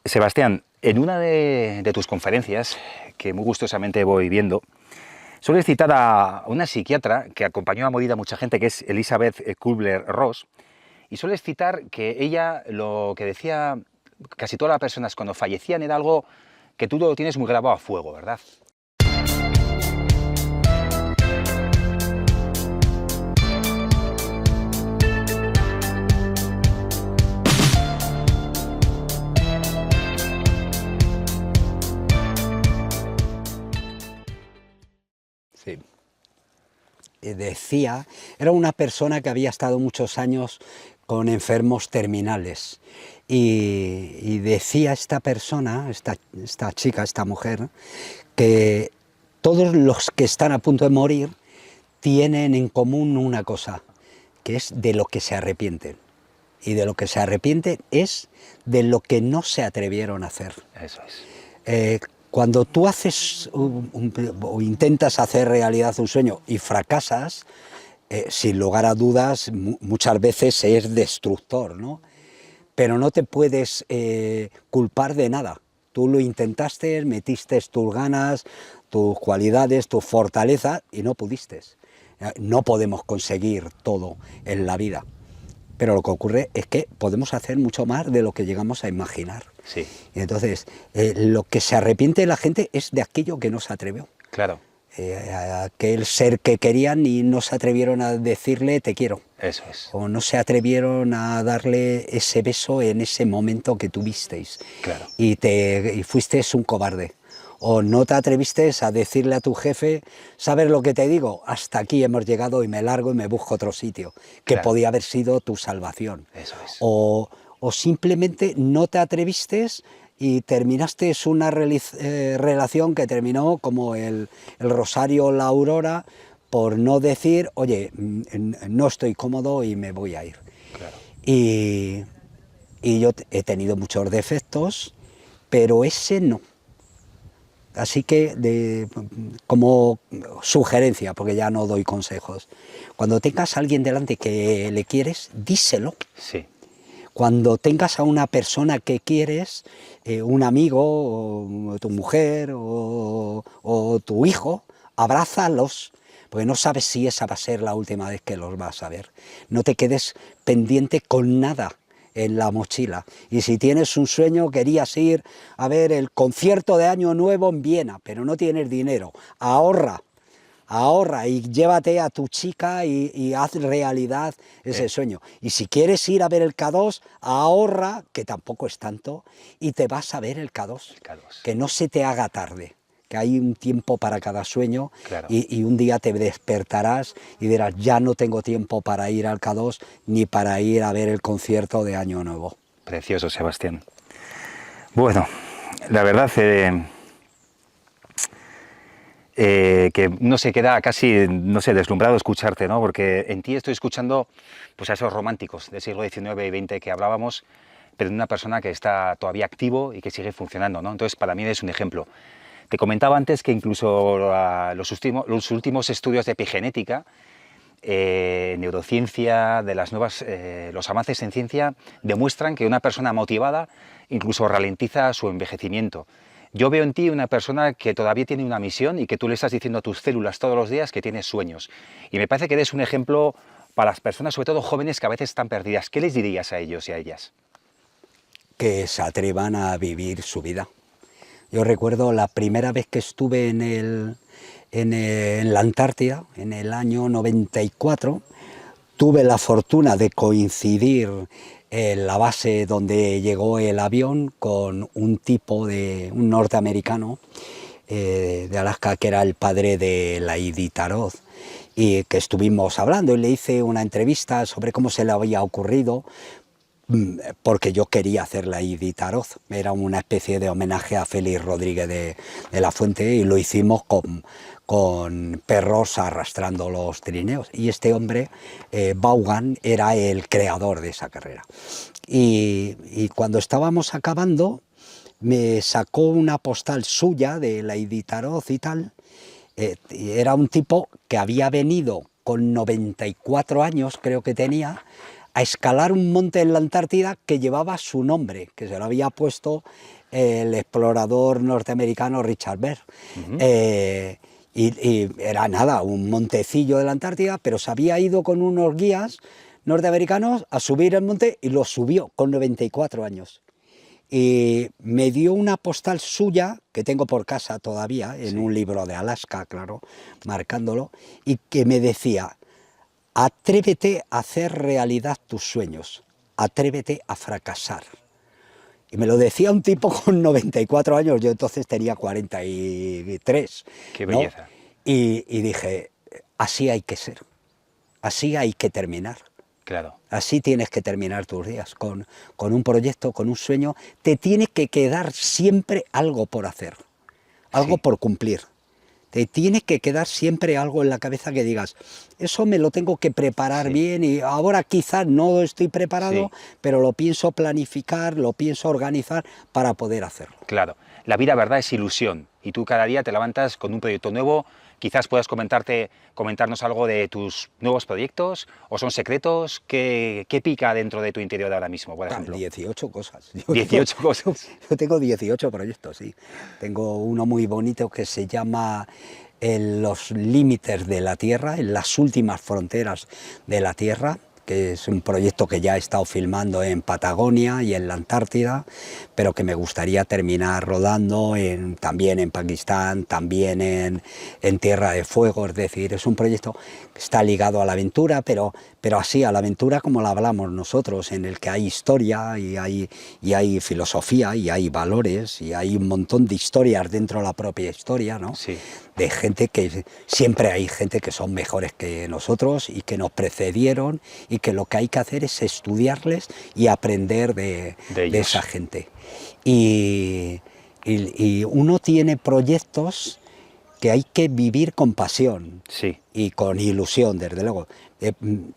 Sebastián, en una de tus conferencias, que muy gustosamente voy viendo, sueles citar a una psiquiatra que acompañó a morir a mucha gente, que es Elizabeth Kubler-Ross, y sueles citar que ella lo que decía casi todas las personas cuando fallecían era algo que tú lo tienes muy grabado a fuego, ¿verdad? Sí. Decía, era una persona que había estado muchos años con enfermos terminales y decía esta persona, esta chica, esta mujer, que todos los que están a punto de morir tienen en común una cosa, que es de lo que se arrepienten. Y de lo que se arrepienten es de lo que no se atrevieron a hacer. Eso es. Cuando tú haces o intentas hacer realidad un sueño y fracasas, sin lugar a dudas, muchas veces es destructor, ¿no? Pero no te puedes culpar de nada. Tú lo intentaste, metiste tus ganas, tus cualidades, tu fortaleza y no pudiste. No podemos conseguir todo en la vida. Pero lo que ocurre es que podemos hacer mucho más de lo que llegamos a imaginar. Sí. Y entonces, lo que se arrepiente la gente es de aquello que no se atrevió. Claro. Aquel ser que querían y no se atrevieron a decirle te quiero. Eso es. O no se atrevieron a darle ese beso en ese momento que tuvisteis. Claro. Y fuiste un cobarde. O no te atreviste a decirle a tu jefe, ¿sabes lo que te digo? Hasta aquí hemos llegado y me largo y me busco otro sitio, que Claro. podía haber sido tu salvación. Eso es. O simplemente no te atreviste y terminaste una relación que terminó como el Rosario o la Aurora, por no decir, oye, no estoy cómodo y me voy a ir. Claro. Y yo he tenido muchos defectos, pero ese no. Así que, como sugerencia, porque ya no doy consejos, cuando tengas a alguien delante que le quieres, díselo. Sí. Cuando tengas a una persona que quieres, un amigo, o tu mujer, o tu hijo, abrázalos, porque no sabes si esa va a ser la última vez que los vas a ver. No te quedes pendiente con nada en la mochila. Y si tienes un sueño, querías ir a ver el concierto de Año Nuevo en Viena, pero no tienes dinero, ahorra y llévate a tu chica y haz realidad ese sueño. Y si quieres ir a ver el K2, ahorra, que tampoco es tanto, y te vas a ver el K2. Que no se te haga tarde, que hay un tiempo para cada sueño. Claro. Y un día te despertarás y dirás, ya no tengo tiempo para ir al K2 ni para ir a ver el concierto de Año Nuevo. Precioso, Sebastián. Bueno, la verdad que no se queda casi, no sé, deslumbrado escucharte, ¿no? Porque en ti estoy escuchando pues, a esos románticos del siglo XIX y XX que hablábamos, pero de una persona que está todavía activo y que sigue funcionando, ¿no? Entonces, para mí eres un ejemplo. Te comentaba antes que incluso los últimos estudios de epigenética, neurociencia, de las nuevas, los avances en ciencia, demuestran que una persona motivada incluso ralentiza su envejecimiento. Yo veo en ti una persona que todavía tiene una misión y que tú le estás diciendo a tus células todos los días que tienes sueños. Y me parece que eres un ejemplo para las personas, sobre todo jóvenes, que a veces están perdidas. ¿Qué les dirías a ellos y a ellas? Que se atrevan a vivir su vida. Yo recuerdo la primera vez que estuve en la Antártida, en el año 94, tuve la fortuna de coincidir en la base donde llegó el avión con un norteamericano de Alaska, que era el padre de la Edith Tarot, y que estuvimos hablando y le hice una entrevista sobre cómo se le había ocurrido, porque yo quería hacer la Edith Tarot, era una especie de homenaje a Félix Rodríguez de la Fuente, y lo hicimos con perros arrastrando los trineos, y este hombre, Vaughan, era el creador de esa carrera. Y cuando estábamos acabando, me sacó una postal suya de la Edith Tarot y tal. Era un tipo que había venido con 94 años, creo que tenía, a escalar un monte en la Antártida que llevaba su nombre, que se lo había puesto el explorador norteamericano Richard Bert. Y era nada, un montecillo de la Antártida, pero se había ido con unos guías norteamericanos a subir el monte y lo subió con 94 años. Y me dio una postal suya, que tengo por casa todavía, en un libro de Alaska, claro, marcándolo, y que me decía: atrévete a hacer realidad tus sueños, atrévete a fracasar. Y me lo decía un tipo con 94 años, yo entonces tenía 43. Qué belleza. ¿No? Y dije, así hay que ser, así hay que terminar. Claro. Así tienes que terminar tus días, con un proyecto, con un sueño. Te tiene que quedar siempre algo por hacer, algo por cumplir. Te tiene que quedar siempre algo en la cabeza que digas, eso me lo tengo que preparar bien, y ahora quizás no estoy preparado, pero lo pienso planificar, lo pienso organizar para poder hacerlo. Claro, la vida, verdad, es ilusión, y tú cada día te levantas con un proyecto nuevo. Quizás puedas comentarnos algo de tus nuevos proyectos, o son secretos. ¿Qué pica dentro de tu interior ahora mismo, por ejemplo? 18 cosas. 18 cosas. Yo tengo 18 proyectos, sí. Tengo uno muy bonito que se llama En los límites de la Tierra, en las últimas fronteras de la Tierra, que es un proyecto que ya he estado filmando en Patagonia y en la Antártida, pero que me gustaría terminar rodando también en Pakistán, también en Tierra de Fuego. Es decir, es un proyecto que está ligado a la aventura, pero así, a la aventura como la hablamos nosotros, en el que hay historia y hay filosofía y hay valores y hay un montón de historias dentro de la propia historia, ¿no? Sí. De gente que siempre hay gente que son mejores que nosotros y que nos precedieron, y que lo que hay que hacer es estudiarles y aprender de esa gente. Y uno tiene proyectos que hay que vivir con pasión y con ilusión, desde luego,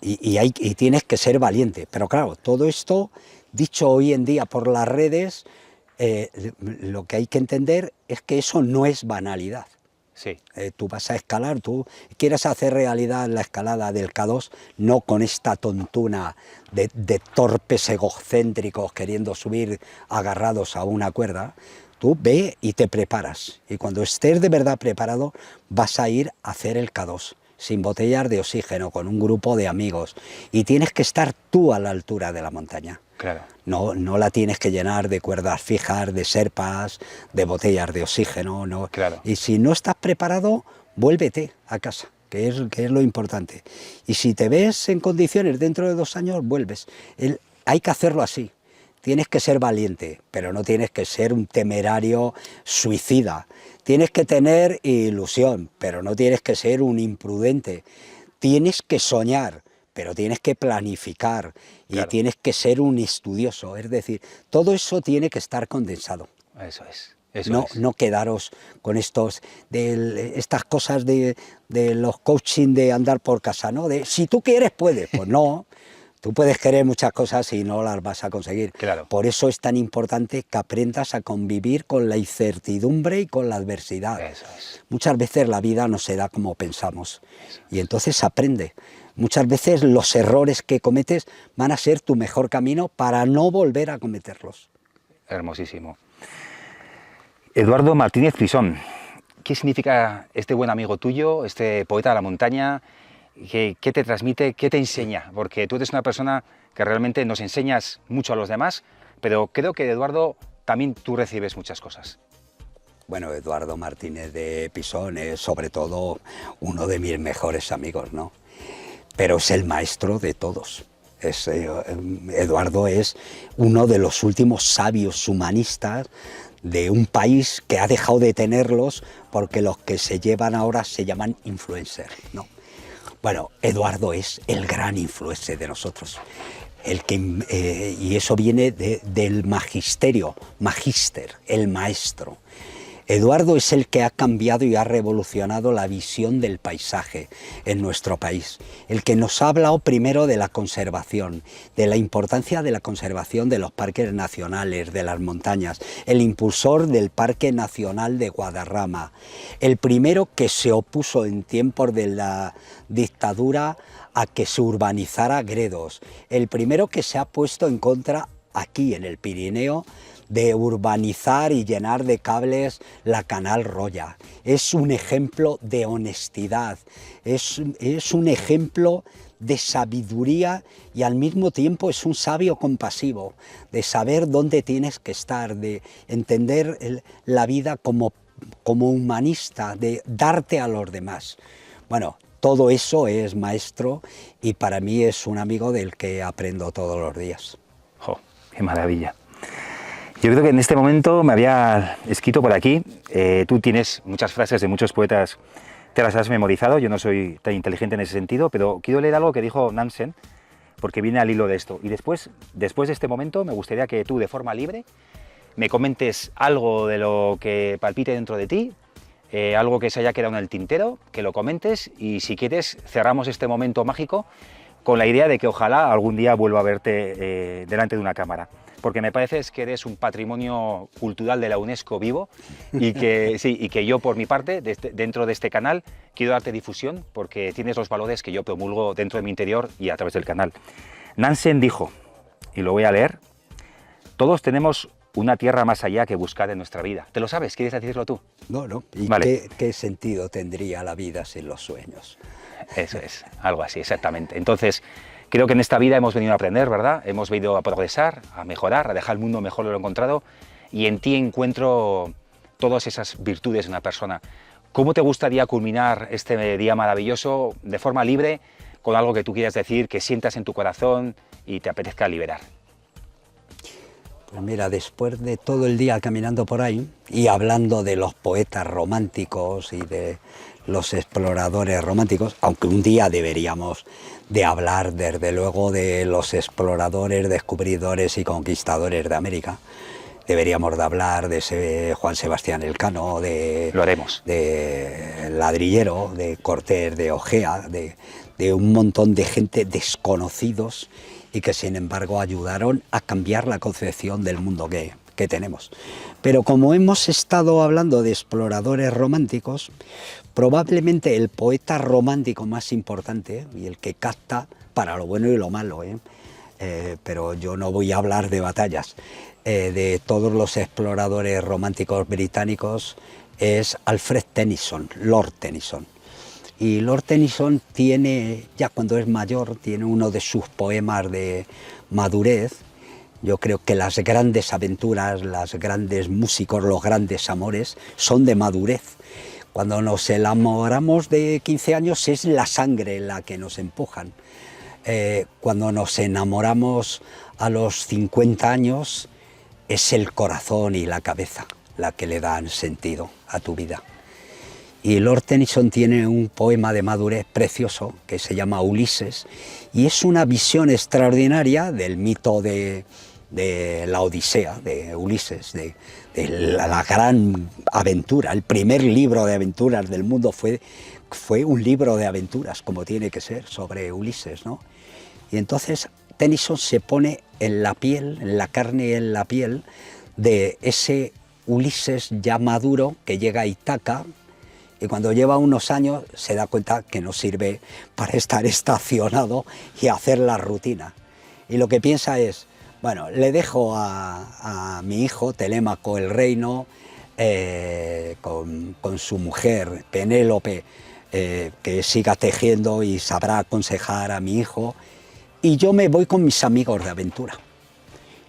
y tienes que ser valiente. Pero claro, todo esto, dicho hoy en día por las redes, lo que hay que entender es que eso no es banalidad. Sí. Tú vas a escalar, tú quieres hacer realidad la escalada del K2, no con esta tontuna de torpes egocéntricos queriendo subir agarrados a una cuerda. Tú ve y te preparas, y cuando estés de verdad preparado vas a ir a hacer el K2 sin botellas de oxígeno, con un grupo de amigos, y tienes que estar tú a la altura de la montaña. Claro. No la tienes que llenar de cuerdas fijas, de serpas, de botellas de oxígeno, no. Claro. Y si no estás preparado, vuélvete a casa, que es lo importante. Y si te ves en condiciones dentro de 2 años, vuelves. Hay que hacerlo así. Tienes que ser valiente, pero no tienes que ser un temerario suicida. Tienes que tener ilusión, pero no tienes que ser un imprudente. Tienes que soñar, pero tienes que planificar, y tienes que ser un estudioso. Es decir, todo eso tiene que estar condensado. Eso es. No quedaros con estas cosas de los coaching de andar por casa, ¿no? De si tú quieres, puedes. Pues no. Tú puedes querer muchas cosas y no las vas a conseguir. Claro. Por eso es tan importante que aprendas a convivir con la incertidumbre y con la adversidad. Eso es. Muchas veces la vida no se da como pensamos, y entonces aprende. Muchas veces los errores que cometes van a ser tu mejor camino para no volver a cometerlos. Hermosísimo. Eduardo Martínez Pisón, ¿qué significa este buen amigo tuyo, este poeta de la montaña? ¿Qué te transmite? ¿Qué te enseña? Porque tú eres una persona que realmente nos enseñas mucho a los demás, pero creo que de Eduardo también tú recibes muchas cosas. Bueno, Eduardo Martínez de Pisón es sobre todo uno de mis mejores amigos, ¿no? Pero es el maestro de todos. Eduardo es uno de los últimos sabios humanistas de un país que ha dejado de tenerlos, porque los que se llevan ahora se llaman influencers, ¿no? Bueno, Eduardo es el gran influencer de nosotros, y eso viene del magisterio, magíster, el maestro. Eduardo es el que ha cambiado y ha revolucionado la visión del paisaje en nuestro país, el que nos ha hablado primero de la conservación, de la importancia de la conservación de los parques nacionales, de las montañas, el impulsor del Parque Nacional de Guadarrama, el primero que se opuso en tiempos de la dictadura a que se urbanizara Gredos, el primero que se ha puesto en contra aquí en el Pirineo de urbanizar y llenar de cables la Canal Roya. Es un ejemplo de honestidad, es un ejemplo de sabiduría y al mismo tiempo es un sabio compasivo, de saber dónde tienes que estar, de entender la vida como humanista, de darte a los demás. Bueno, todo eso es maestro y para mí es un amigo del que aprendo todos los días. ¡Jo, qué maravilla! Yo creo que en este momento me había escrito por aquí, tú tienes muchas frases de muchos poetas, te las has memorizado, yo no soy tan inteligente en ese sentido, pero quiero leer algo que dijo Nansen, porque viene al hilo de esto. Y después de este momento me gustaría que tú, de forma libre, me comentes algo de lo que palpite dentro de ti, algo que se haya quedado en el tintero, que lo comentes y si quieres cerramos este momento mágico con la idea de que ojalá algún día vuelva a verte delante de una cámara. Porque me parece que eres un patrimonio cultural de la UNESCO vivo y que, sí, y que yo por mi parte, dentro de este canal, quiero darte difusión porque tienes los valores que yo promulgo dentro de mi interior y a través del canal. Nansen dijo, y lo voy a leer, todos tenemos una tierra más allá que buscar en nuestra vida. ¿Te lo sabes? ¿Quieres decirlo tú? No, no. ¿Y vale. qué sentido tendría la vida sin los sueños? Eso es, algo así, exactamente. Entonces, creo que en esta vida hemos venido a aprender, ¿verdad? Hemos venido a progresar, a mejorar, a dejar el mundo mejor de lo encontrado y en ti encuentro todas esas virtudes de una persona. ¿Cómo te gustaría culminar este día maravilloso de forma libre con algo que tú quieras decir, que sientas en tu corazón y te apetezca liberar? Pues mira, después de todo el día caminando por ahí y hablando de los poetas románticos y de los exploradores románticos, aunque un día deberíamos de hablar desde luego de los exploradores, descubridores y conquistadores de América, deberíamos de hablar de ese Juan Sebastián Elcano, Lo haremos. de Ladrillero, de Cortés, de Ojea, de un montón de gente desconocidos y que sin embargo ayudaron a cambiar la concepción del mundo que tenemos. Pero como hemos estado hablando de exploradores románticos, probablemente el poeta romántico más importante y el que capta para lo bueno y lo malo, pero yo no voy a hablar de batallas, de todos los exploradores románticos británicos es Alfred Tennyson, Lord Tennyson. Y Lord Tennyson tiene, ya cuando es mayor, tiene uno de sus poemas de madurez. Yo creo que las grandes aventuras, los grandes músicos, los grandes amores son de madurez. Cuando nos enamoramos de 15 años es la sangre la que nos empujan. Cuando nos enamoramos a los 50 años es el corazón y la cabeza la que le dan sentido a tu vida. Y Lord Tennyson tiene un poema de madurez precioso que se llama Ulises y es una visión extraordinaria del mito de la Odisea, de Ulises, de la gran aventura. El primer libro de aventuras del mundo fue un libro de aventuras, como tiene que ser, sobre Ulises, ¿no? Y entonces Tennyson se pone en la piel, en la carne y en la piel de ese Ulises ya maduro que llega a Ítaca, y cuando lleva unos años se da cuenta que no sirve para estar estacionado y hacer la rutina. Y lo que piensa es, bueno, le dejo a mi hijo Telémaco el reino con su mujer Penélope, que siga tejiendo y sabrá aconsejar a mi hijo, y yo me voy con mis amigos de aventura.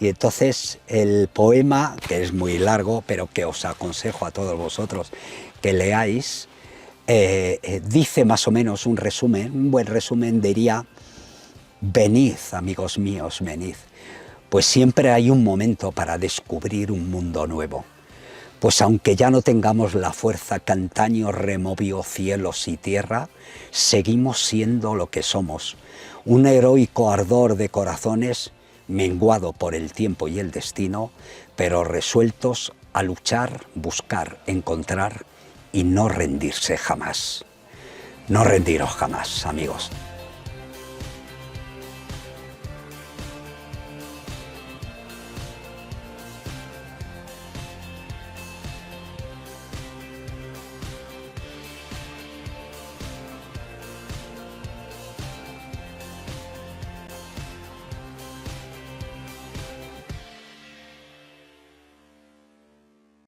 Y entonces el poema, que es muy largo, pero que os aconsejo a todos vosotros que leáis, dice más o menos un resumen, un buen resumen diría: venid, amigos míos, venid, pues siempre hay un momento para descubrir un mundo nuevo. Pues aunque ya no tengamos la fuerza que antaño removió cielos y tierra, seguimos siendo lo que somos, un heroico ardor de corazones menguado por el tiempo y el destino, pero resueltos a luchar, buscar, encontrar y no rendirse jamás. No rendiros jamás, amigos.